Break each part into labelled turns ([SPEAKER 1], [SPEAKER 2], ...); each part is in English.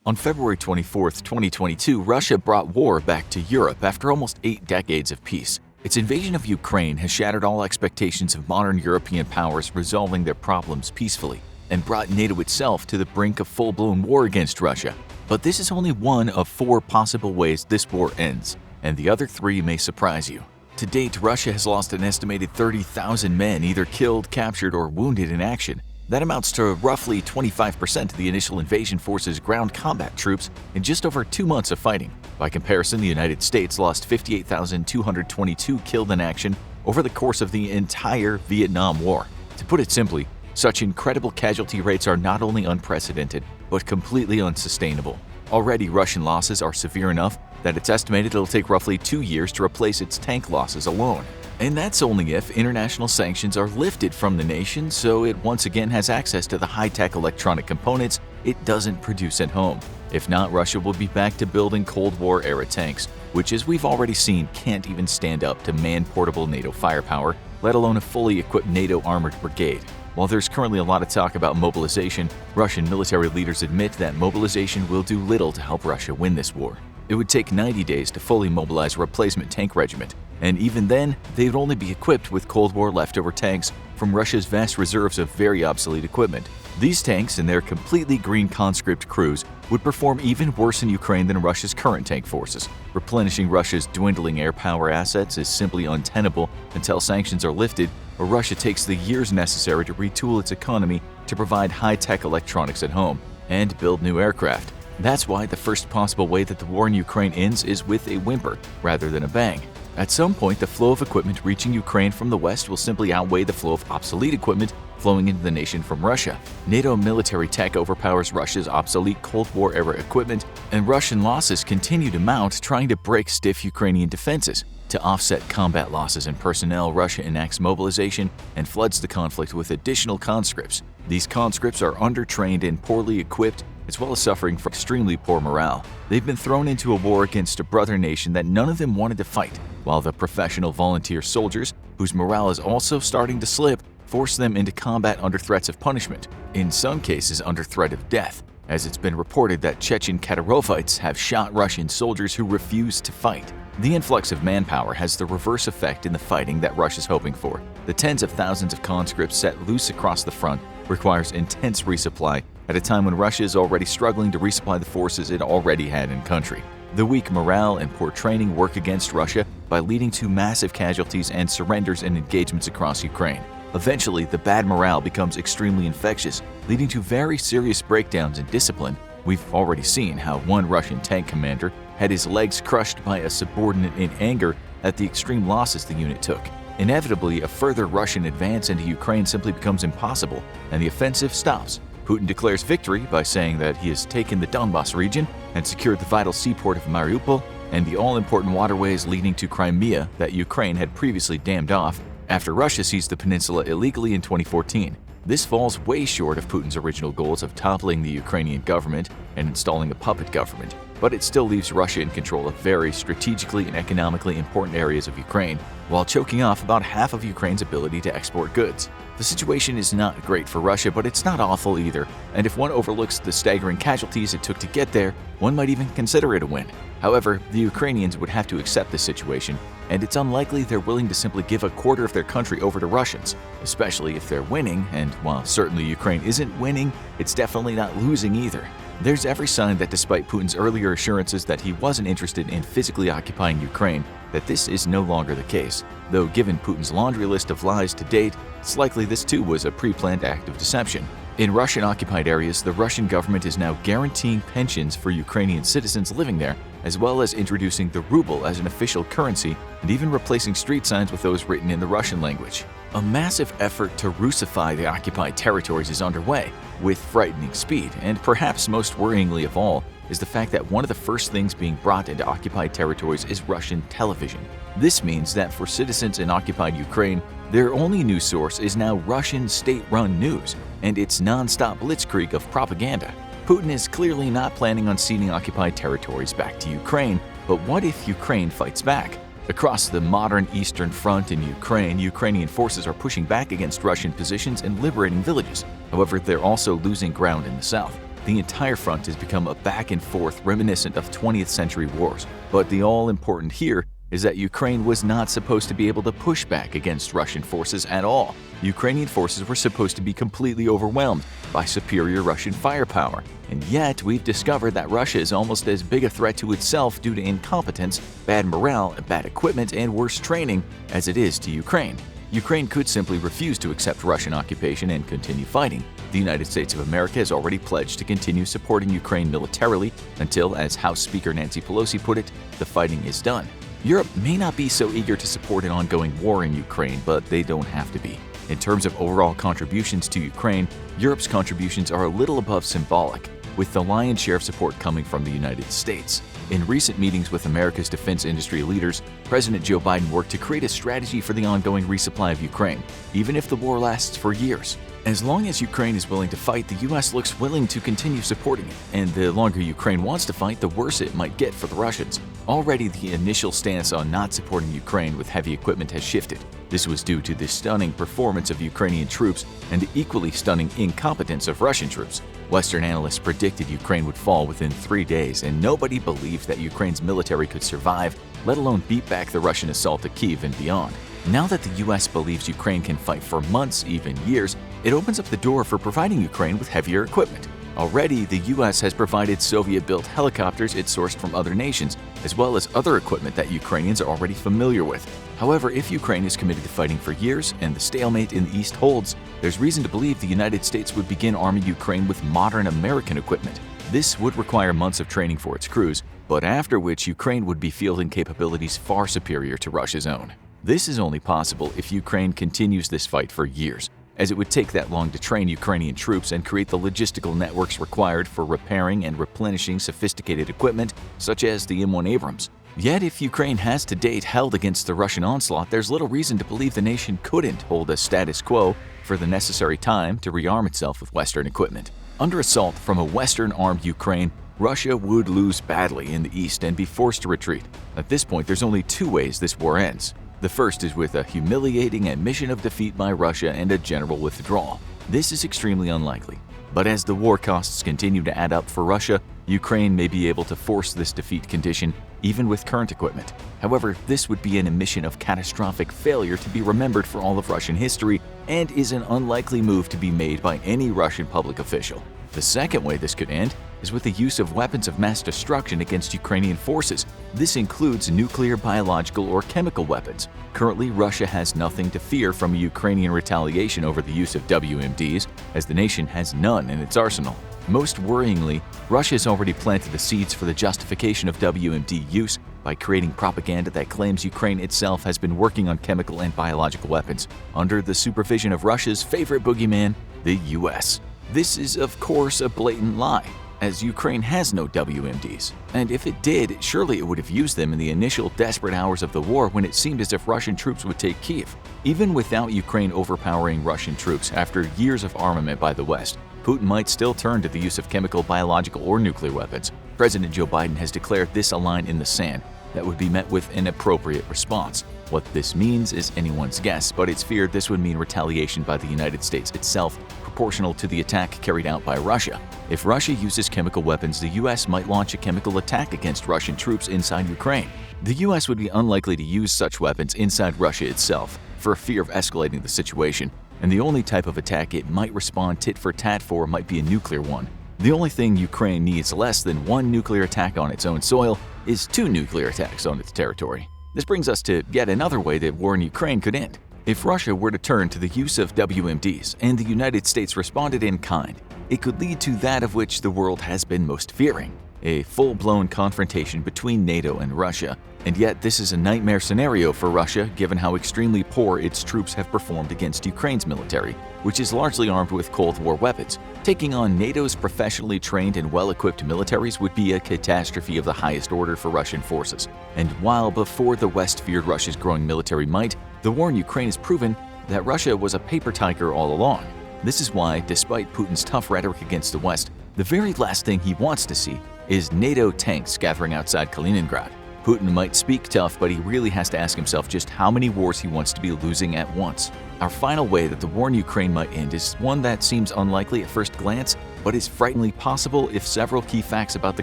[SPEAKER 1] On February 24, 2022, Russia brought war back to Europe after almost 8 decades of peace. Its invasion of Ukraine has shattered all expectations of modern European powers resolving their problems peacefully and brought NATO itself to the brink of full-blown war against Russia. But this is only one of 4 possible ways this war ends, and the other 3 may surprise you. To date, Russia has lost an estimated 30,000 men either killed, captured, or wounded in action. That amounts to roughly 25% of the initial invasion force's ground combat troops in just over 2 months of fighting. By comparison, the United States lost 58,222 killed in action over the course of the entire Vietnam War. To put it simply, such incredible casualty rates are not only unprecedented, but completely unsustainable. Already, Russian losses are severe enough that it's estimated it'll take roughly 2 years to replace its tank losses alone. And that's only if international sanctions are lifted from the nation so it once again has access to the high-tech electronic components it doesn't produce at home. If not, Russia will be back to building Cold War-era tanks, which as we've already seen can't even stand up to man-portable NATO firepower, let alone a fully equipped NATO armored brigade. While there's currently a lot of talk about mobilization, Russian military leaders admit that mobilization will do little to help Russia win this war. It would take 90 days to fully mobilize a replacement tank regiment, and even then, they would only be equipped with Cold War leftover tanks from Russia's vast reserves of very obsolete equipment. These tanks and their completely green conscript crews would perform even worse in Ukraine than Russia's current tank forces. Replenishing Russia's dwindling air power assets is simply untenable until sanctions are lifted, or Russia takes the years necessary to retool its economy to provide high-tech electronics at home and build new aircraft. That's why the first possible way that the war in Ukraine ends is with a whimper rather than a bang. At some point, the flow of equipment reaching Ukraine from the west will simply outweigh the flow of obsolete equipment flowing into the nation from Russia. NATO military tech overpowers Russia's obsolete Cold War-era equipment, and Russian losses continue to mount, trying to break stiff Ukrainian defenses. To offset combat losses in personnel, Russia enacts mobilization and floods the conflict with additional conscripts. These conscripts are undertrained and poorly equipped, as well as suffering from extremely poor morale. They've been thrown into a war against a brother nation that none of them wanted to fight, while the professional volunteer soldiers, whose morale is also starting to slip, force them into combat under threats of punishment, in some cases under threat of death, as it's been reported that Chechen Kadyrovites have shot Russian soldiers who refused to fight. The influx of manpower has the reverse effect in the fighting that Russia's hoping for. The tens of thousands of conscripts set loose across the front requires intense resupply at a time when Russia is already struggling to resupply the forces it already had in country. The weak morale and poor training work against Russia by leading to massive casualties and surrenders and engagements across Ukraine. Eventually, the bad morale becomes extremely infectious, leading to very serious breakdowns in discipline. We've already seen how one Russian tank commander had his legs crushed by a subordinate in anger at the extreme losses the unit took. Inevitably, a further Russian advance into Ukraine simply becomes impossible, and the offensive stops. Putin declares victory by saying that he has taken the Donbas region and secured the vital seaport of Mariupol and the all-important waterways leading to Crimea that Ukraine had previously dammed off after Russia seized the peninsula illegally in 2014. This falls way short of Putin's original goals of toppling the Ukrainian government and installing a puppet government, but it still leaves Russia in control of very strategically and economically important areas of Ukraine, while choking off about half of Ukraine's ability to export goods. The situation is not great for Russia, but it's not awful either, and if one overlooks the staggering casualties it took to get there, one might even consider it a win. However, the Ukrainians would have to accept this situation, and it's unlikely they're willing to simply give a quarter of their country over to Russians, especially if they're winning, and while certainly Ukraine isn't winning, it's definitely not losing either. There's every sign that despite Putin's earlier assurances that he wasn't interested in physically occupying Ukraine, that this is no longer the case. Though given Putin's laundry list of lies to date, it's likely this too was a pre-planned act of deception. In Russian-occupied areas, the Russian government is now guaranteeing pensions for Ukrainian citizens living there, as well as introducing the ruble as an official currency and even replacing street signs with those written in the Russian language. A massive effort to Russify the occupied territories is underway, with frightening speed, and perhaps most worryingly of all is the fact that one of the first things being brought into occupied territories is Russian television. This means that for citizens in occupied Ukraine, their only news source is now Russian state-run news and its non-stop blitzkrieg of propaganda. Putin is clearly not planning on ceding occupied territories back to Ukraine, but what if Ukraine fights back? Across the modern Eastern Front in Ukraine, Ukrainian forces are pushing back against Russian positions and liberating villages. However, they're also losing ground in the south. The entire front has become a back and forth reminiscent of 20th century wars. But the all-important here is that Ukraine was not supposed to be able to push back against Russian forces at all. Ukrainian forces were supposed to be completely overwhelmed by superior Russian firepower. And yet, we've discovered that Russia is almost as big a threat to itself due to incompetence, bad morale, bad equipment, and worse training as it is to Ukraine. Ukraine could simply refuse to accept Russian occupation and continue fighting. The United States of America has already pledged to continue supporting Ukraine militarily until, as House Speaker Nancy Pelosi put it, the fighting is done. Europe may not be so eager to support an ongoing war in Ukraine, but they don't have to be. In terms of overall contributions to Ukraine, Europe's contributions are a little above symbolic, with the lion's share of support coming from the United States. In recent meetings with America's defense industry leaders, President Joe Biden worked to create a strategy for the ongoing resupply of Ukraine, even if the war lasts for years. As long as Ukraine is willing to fight, the U.S. looks willing to continue supporting it, and the longer Ukraine wants to fight, the worse it might get for the Russians. Already, the initial stance on not supporting Ukraine with heavy equipment has shifted. This was due to the stunning performance of Ukrainian troops and the equally stunning incompetence of Russian troops. Western analysts predicted Ukraine would fall within 3 days, and nobody believed that Ukraine's military could survive, let alone beat back the Russian assault to Kyiv and beyond. Now that the U.S. believes Ukraine can fight for months, even years, it opens up the door for providing Ukraine with heavier equipment. Already, the U.S. has provided Soviet-built helicopters it sourced from other nations, as well as other equipment that Ukrainians are already familiar with. However, if Ukraine is committed to fighting for years and the stalemate in the East holds, there's reason to believe the United States would begin arming Ukraine with modern American equipment. This would require months of training for its crews, but after which Ukraine would be fielding capabilities far superior to Russia's own. This is only possible if Ukraine continues this fight for years, as it would take that long to train Ukrainian troops and create the logistical networks required for repairing and replenishing sophisticated equipment such as the M1 Abrams. Yet if Ukraine has to date held against the Russian onslaught, there's little reason to believe the nation couldn't hold a status quo for the necessary time to rearm itself with Western equipment. Under assault from a Western-armed Ukraine, Russia would lose badly in the east and be forced to retreat. At this point, there's only two ways this war ends. The first is with a humiliating admission of defeat by Russia and a general withdrawal. This is extremely unlikely. But as the war costs continue to add up for Russia, Ukraine may be able to force this defeat condition even with current equipment. However, this would be an admission of catastrophic failure to be remembered for all of Russian history and is an unlikely move to be made by any Russian public official. The second way this could end is with the use of weapons of mass destruction against Ukrainian forces. This includes nuclear, biological, or chemical weapons. Currently, Russia has nothing to fear from Ukrainian retaliation over the use of WMDs, as the nation has none in its arsenal. Most worryingly, Russia has already planted the seeds for the justification of WMD use by creating propaganda that claims Ukraine itself has been working on chemical and biological weapons under the supervision of Russia's favorite boogeyman, the US. This is, of course, a blatant lie, as Ukraine has no WMDs. And if it did, surely it would have used them in the initial desperate hours of the war when it seemed as if Russian troops would take Kyiv. Even without Ukraine overpowering Russian troops after years of armament by the West, Putin might still turn to the use of chemical, biological, or nuclear weapons. President Joe Biden has declared this a line in the sand that would be met with an appropriate response. What this means is anyone's guess, but it's feared this would mean retaliation by the United States itself, proportional to the attack carried out by Russia. If Russia uses chemical weapons, the U.S. might launch a chemical attack against Russian troops inside Ukraine. The U.S. would be unlikely to use such weapons inside Russia itself, for fear of escalating the situation, and the only type of attack it might respond tit for tat for might be a nuclear one. The only thing Ukraine needs less than one nuclear attack on its own soil is 2 nuclear attacks on its territory. This brings us to yet another way that war in Ukraine could end. If Russia were to turn to the use of WMDs and the United States responded in kind, it could lead to that of which the world has been most fearing, a full-blown confrontation between NATO and Russia. And yet this is a nightmare scenario for Russia given how extremely poor its troops have performed against Ukraine's military, which is largely armed with Cold War weapons. Taking on NATO's professionally trained and well-equipped militaries would be a catastrophe of the highest order for Russian forces. And while before the West feared Russia's growing military might, the war in Ukraine has proven that Russia was a paper tiger all along. This is why, despite Putin's tough rhetoric against the West, the very last thing he wants to see is NATO tanks gathering outside Kaliningrad. Putin might speak tough, but he really has to ask himself just how many wars he wants to be losing at once. Our final way that the war in Ukraine might end is one that seems unlikely at first glance, but is frighteningly possible if several key facts about the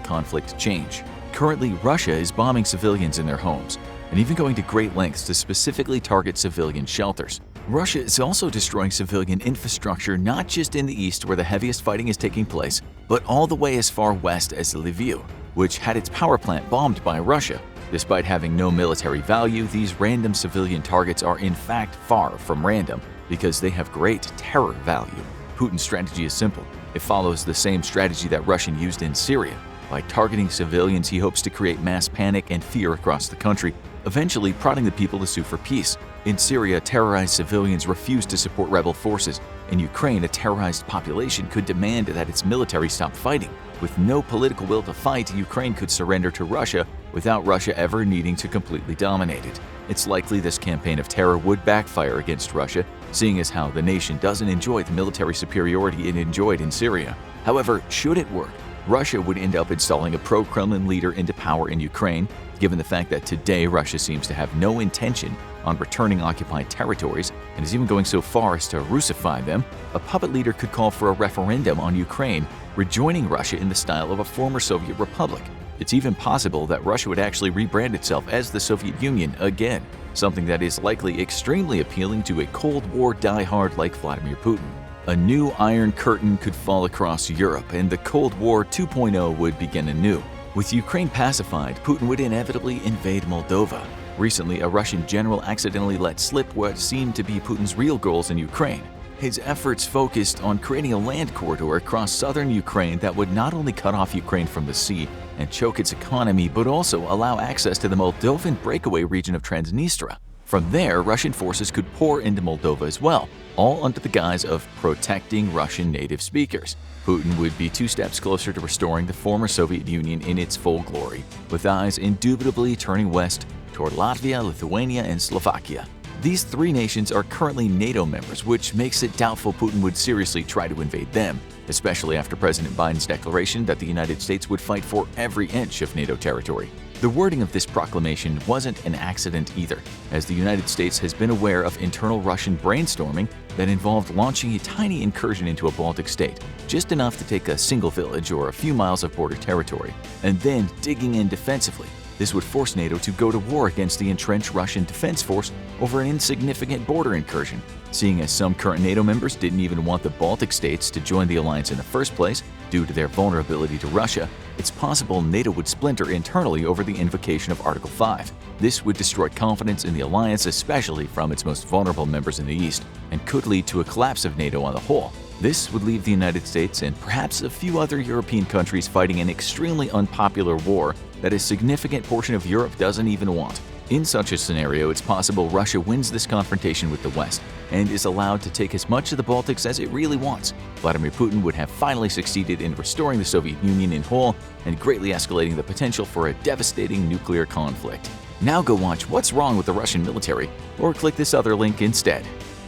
[SPEAKER 1] conflict change. Currently, Russia is bombing civilians in their homes, and even going to great lengths to specifically target civilian shelters. Russia is also destroying civilian infrastructure not just in the east where the heaviest fighting is taking place, but all the way as far west as Lviv, which had its power plant bombed by Russia. Despite having no military value, these random civilian targets are in fact far from random because they have great terror value. Putin's strategy is simple. It follows the same strategy that Russia used in Syria. By targeting civilians, he hopes to create mass panic and fear across the country, eventually prodding the people to sue for peace. In Syria, terrorized civilians refused to support rebel forces. In Ukraine, a terrorized population could demand that its military stop fighting. With no political will to fight, Ukraine could surrender to Russia without Russia ever needing to completely dominate it. It's likely this campaign of terror would backfire against Russia, seeing as how the nation doesn't enjoy the military superiority it enjoyed in Syria. However, should it work, Russia would end up installing a pro-Kremlin leader into power in Ukraine. Given the fact that today Russia seems to have no intention on returning occupied territories and is even going so far as to Russify them, a puppet leader could call for a referendum on Ukraine, rejoining Russia in the style of a former Soviet republic. It's even possible that Russia would actually rebrand itself as the Soviet Union again, something that is likely extremely appealing to a Cold War diehard like Vladimir Putin. A new Iron Curtain could fall across Europe, and the Cold War 2.0 would begin anew. With Ukraine pacified, Putin would inevitably invade Moldova. Recently, a Russian general accidentally let slip what seemed to be Putin's real goals in Ukraine. His efforts focused on creating a land corridor across southern Ukraine that would not only cut off Ukraine from the sea and choke its economy, but also allow access to the Moldovan breakaway region of Transnistria. From there, Russian forces could pour into Moldova as well, all under the guise of protecting Russian native speakers. Putin would be 2 steps closer to restoring the former Soviet Union in its full glory, with eyes indubitably turning west toward Latvia, Lithuania, and Slovakia. These 3 nations are currently NATO members, which makes it doubtful Putin would seriously try to invade them, especially after President Biden's declaration that the United States would fight for every inch of NATO territory. The wording of this proclamation wasn't an accident either, as the United States has been aware of internal Russian brainstorming that involved launching a tiny incursion into a Baltic state, just enough to take a single village or a few miles of border territory, and then digging in defensively. This would force NATO to go to war against the entrenched Russian defense force over an insignificant border incursion. Seeing as some current NATO members didn't even want the Baltic states to join the alliance in the first place due to their vulnerability to Russia, it's possible NATO would splinter internally over the invocation of Article 5. This would destroy confidence in the alliance, especially from its most vulnerable members in the East, and could lead to a collapse of NATO on the whole. This would leave the United States and perhaps a few other European countries fighting an extremely unpopular war that a significant portion of Europe doesn't even want. In such a scenario, it's possible Russia wins this confrontation with the West and is allowed to take as much of the Baltics as it really wants. Vladimir Putin would have finally succeeded in restoring the Soviet Union in whole and greatly escalating the potential for a devastating nuclear conflict. Now go watch What's Wrong with the Russian Military, or click this other link instead.